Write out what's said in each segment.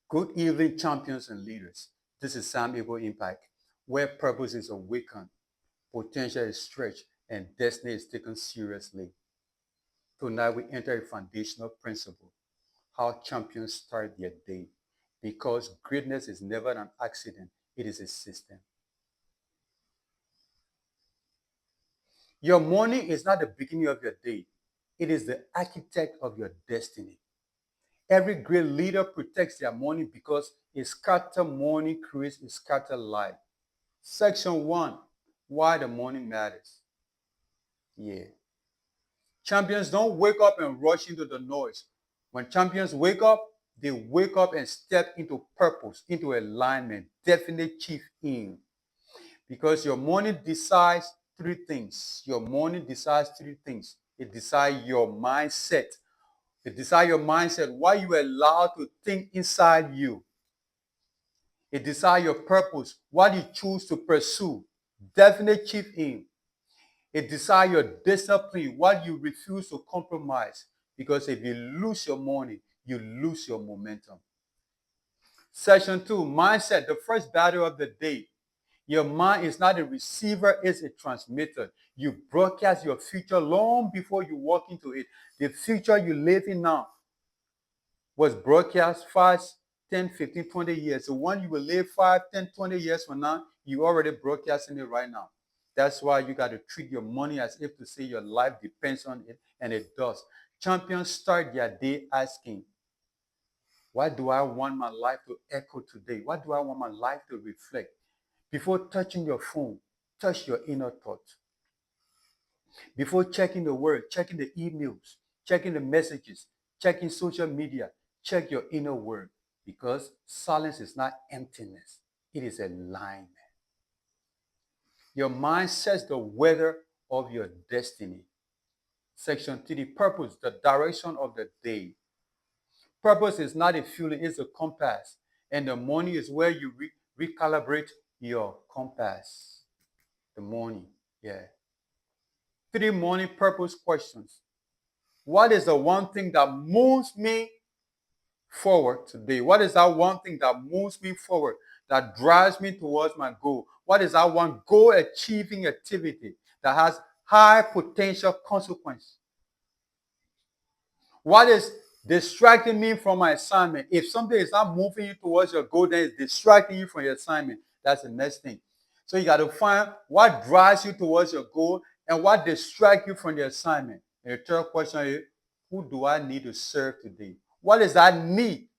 Good evening, champions and leaders. This is Sam-Abel Impact, where purpose is awakened, potential is stretched, and destiny is taken seriously. Tonight, we enter a foundational principle how champions start their day. Because greatness is never an accident, it is a system. Your morning is not the beginning of your day, it is the architect of your destiny. Every great leader protects their morning because a scattered morning creates a scattered life. Section 1, why the morning matters. Yeah. Champions don't wake up and rush into the noise. When champions wake up, they wake up and step into purpose, into alignment, definite chief aim. Because your morning decides three things. Your morning decides three things. It decides your mindset. It decides your mindset, what you allow to think inside you. It decides your purpose, what you choose to pursue. Definite chief aim. It decides your discipline, what you refuse to compromise. Because if you lose your morning, you lose your momentum. Section 2, mindset, the first battle of the day. Your mind is not a receiver, it's a transmitter. You broadcast your future long before you walk into it. The future you live in now was broadcast 5, 10, 15, 20 years. The one you will live 5, 10, 20 years from now, you already broadcasting it right now. That's why you got to treat your money as if to say your life depends on it, and it does. Champions start their day asking, what do I want my life to echo today? What do I want my life to reflect? Before touching your phone, touch your inner thought. Before checking the word, checking the emails, checking the messages, checking social media, check your inner word. Because silence is not emptiness, it is alignment. Your mind sets the weather of your destiny. Section 3, purpose, the direction of the day. Purpose is not a feeling, it's a compass. And the morning is where you recalibrate your compass. The morning, yeah. 3 morning purpose questions. What is the one thing that moves me forward today? What is that one thing that moves me forward, that drives me towards my goal? What is that one goal achieving activity that has high potential consequence? What is distracting me from my assignment? If something is not moving you towards your goal, then it's distracting you from your assignment. That's the next thing. So you got to find what drives you towards your goal and what distracts you from the assignment. And the third question is, who do I need to serve today? What is that need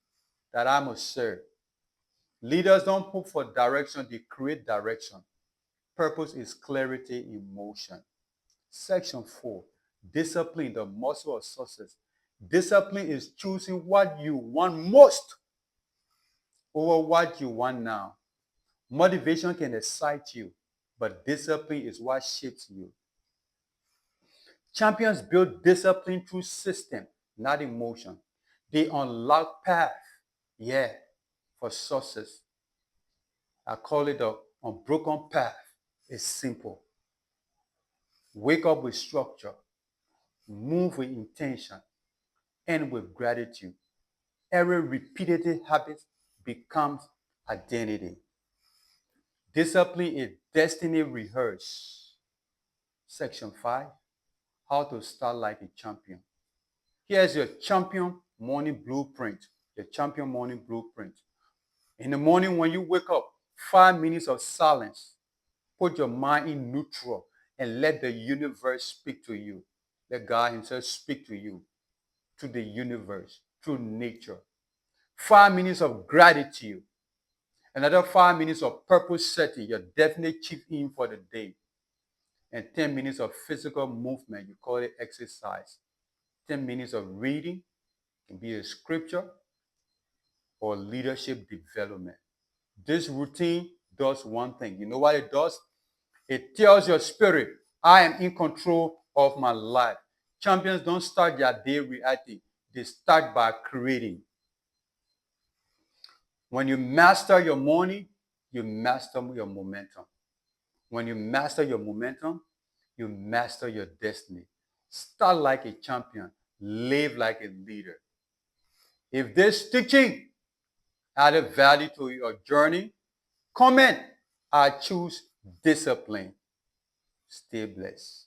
that I must serve? Leaders don't put for direction, they create direction. Purpose is clarity in motion. Section 4, discipline, the muscle of success. Discipline is choosing what you want most over what you want now. Motivation can excite you, but discipline is what shapes you. Champions build discipline through system, not emotion. They unlock path, yeah, for success. I call it the unbroken path. It's simple. Wake up with structure, move with intention, end with gratitude. Every repeated habit becomes identity. Discipline is destiny rehearsed. Section 5, how to start like a champion. Here's your champion morning blueprint. Your champion morning blueprint. In the morning when you wake up, 5 minutes of silence. Put your mind in neutral and let the universe speak to you. Let God himself speak to you, to the universe, through nature. 5 minutes of gratitude. Another 5 minutes of purpose setting, your definite chief aim for the day. And 10 minutes of physical movement, you call it exercise. 10 minutes of reading, can be a scripture or leadership development. This routine does one thing. You know what it does? It tells your spirit, I am in control of my life. Champions don't start their day reacting, they start by creating. When you master your morning, you master your momentum. When you master your momentum, you master your destiny. Start like a champion, live like a leader. If this teaching added value to your journey, comment. I choose discipline. Stay blessed.